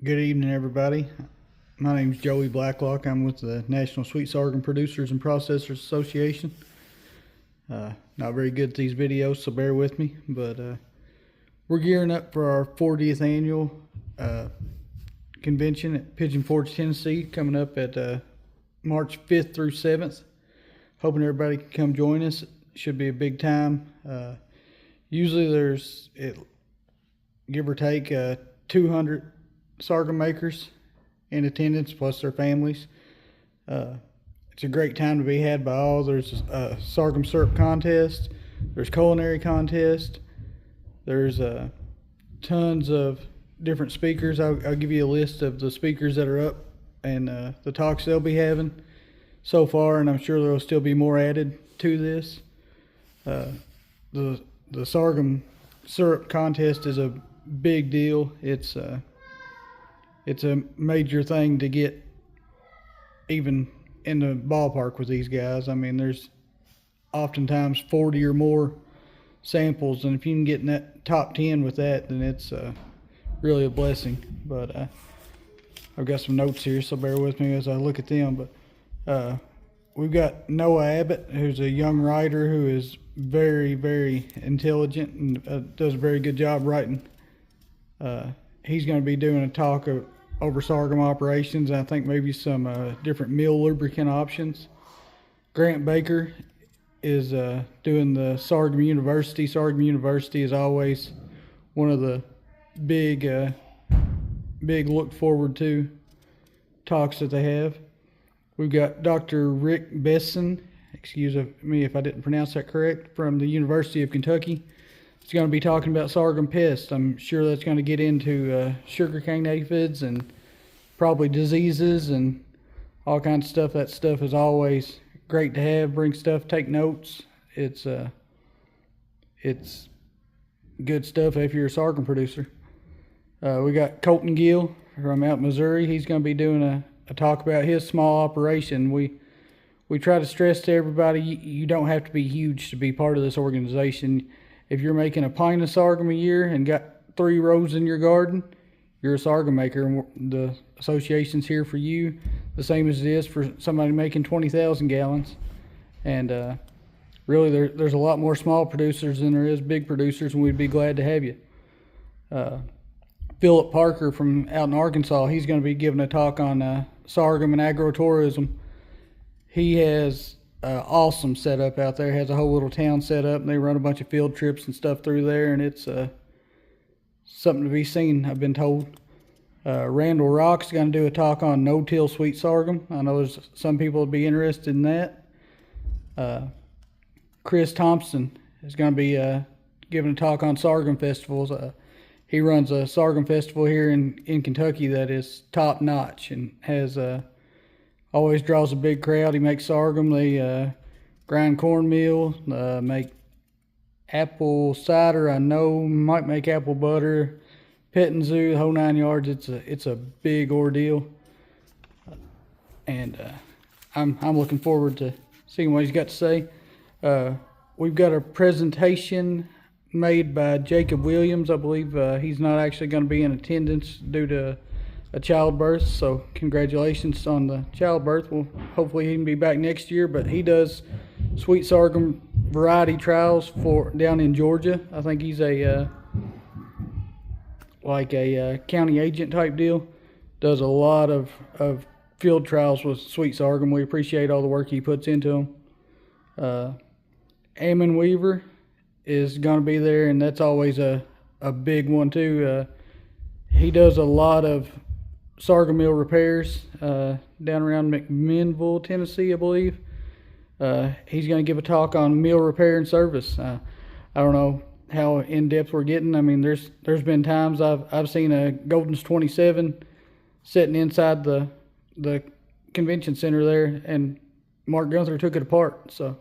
Good evening, everybody. My name is Joey Blacklock. I'm with the National Sweet Sorghum Producers and Processors Association. Not very good at these videos, so bear with me. But we're gearing up for our 40th annual convention at Pigeon Forge, Tennessee, coming up at March 5th through 7th. Hoping everybody can come join us. It should be a big time. Usually there's, give or take, 200 sorghum makers in attendance, plus their families. It's a great time to be had by all. There's a sorghum syrup contest, there's culinary contest, there's tons of different speakers. I'll give you a list of the speakers that are up and the talks they'll be having so far, and I'm sure there'll still be more added to this. The sorghum syrup contest is a big deal. It's a major thing to get even in the ballpark with these guys. I mean, there's oftentimes 40 or more samples, and if you can get in that top 10 with that, then it's really a blessing. But I've got some notes here, so bear with me as I look at them. But we've got Noah Abbott, who's a young writer who is very, very intelligent and does a very good job writing. He's going to be doing a talk over sorghum operations, and I think maybe some different meal lubricant options. Grant Baker is doing the Sorghum University. Sorghum University is always one of the big look forward to talks that they have. We've got Dr. Rick Besson, excuse me if I didn't pronounce that correct, from the University of Kentucky. He's going to be talking about sorghum pests. I'm sure that's going to get into sugarcane aphids and probably diseases and all kinds of stuff. That stuff is always great to have. Bring stuff, take notes. It's good stuff if you're a sorghum producer. We got Colton Gill from out Missouri. He's going to be doing a talk about his small operation. We try to stress to everybody, you don't have to be huge to be part of this organization. If you're making a pint of sorghum a year and got 3 rows in your garden, you're a sorghum maker, and the association's here for you, the same as it is for somebody making 20,000 gallons. And really, there's a lot more small producers than there is big producers, and we'd be glad to have you. Philip Parker from out in Arkansas, he's going to be giving a talk on sorghum and agro-tourism. He has awesome setup out there. Has a whole little town set up, and they run a bunch of field trips and stuff through there, and it's something to be seen, I've been told. Randall Rock's going to do a talk on no-till sweet sorghum. I know there's some people would be interested in that. Chris Thompson is going to be giving a talk on sorghum festivals. He runs a sorghum festival here in Kentucky that is top-notch and has always draws a big crowd. He makes sorghum. They grind cornmeal, make apple cider. I know might make apple butter, petting zoo, the whole 9 yards. It's a big ordeal, and I'm looking forward to seeing what he's got to say. We've got a presentation made by Jacob Williams. I believe he's not actually going to be in attendance due to a childbirth, so congratulations on the childbirth. Well, hopefully he can be back next year, but he does sweet sorghum variety trials for down in Georgia. I think he's a county agent type deal. Does a lot of field trials with sweet sorghum. We appreciate all the work he puts into them. Eamon Weaver is going to be there, and that's always a big one too. He does a lot of sorghum mill repairs down around McMinnville, Tennessee, I believe. He's going to give a talk on mill repair and service. I don't know how in depth we're getting. I mean, there's been times I've seen a Golden's 27 sitting inside the convention center there, and Mark Gunther took it apart, so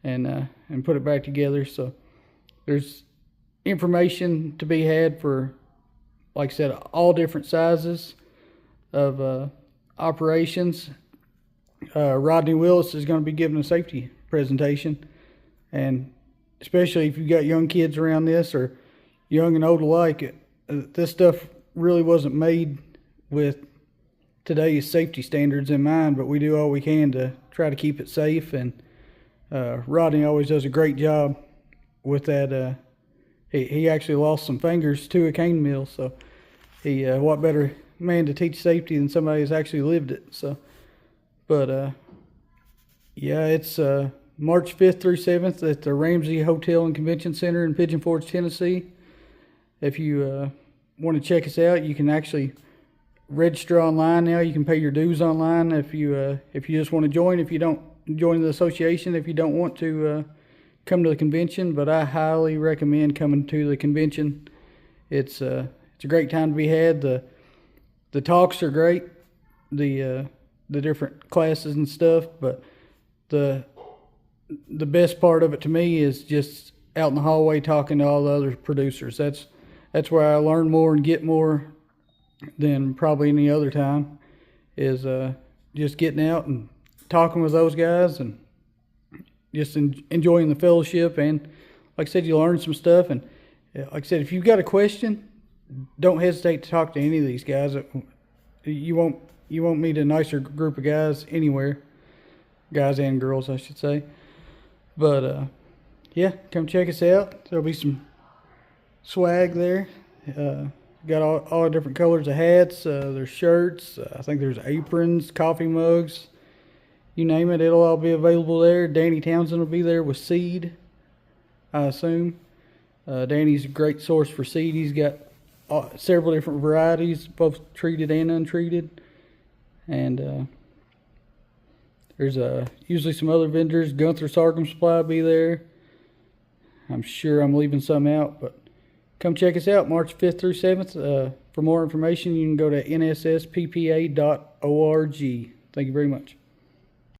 and put it back together. So there's information to be had for, like I said, all different sizes of operations. Rodney Willis is going to be giving a safety presentation, and especially if you've got young kids around this, or young and old alike, this stuff really wasn't made with today's safety standards in mind, but we do all we can to try to keep it safe. And Rodney always does a great job with that. He actually lost some fingers to a cane mill, so what better man to teach safety than somebody who's actually lived it. So, but yeah, it's March 5th through 7th at the Ramsey Hotel and Convention Center in Pigeon Forge, Tennessee. If you want to check us out, you can actually register online now. You can pay your dues online if you just want to join. If you don't join the association, if you don't want to come to the convention, but I highly recommend coming to the convention. It's a great time to be had. The talks are great, the different classes and stuff, but the best part of it to me is just out in the hallway talking to all the other producers. That's where I learn more and get more than probably any other time, is just getting out and talking with those guys and just enjoying the fellowship. And like I said, you learn some stuff. And like I said, if you've got a question, don't hesitate to talk to any of these guys. You won't meet a nicer group of guys anywhere, guys and girls, I should say. But yeah, come check us out. There'll be some swag there. Got all different colors of hats. There's shirts. I think there's aprons, coffee mugs. You name it, it'll all be available there. Danny Townsend will be there with seed, I assume. Danny's a great source for seed. He's got several different varieties, both treated and untreated. And there's usually some other vendors. Gunther Sorghum Supply will be there. I'm sure I'm leaving some out, but come check us out March 5th through 7th. For more information, you can go to nssppa.org. Thank you very much.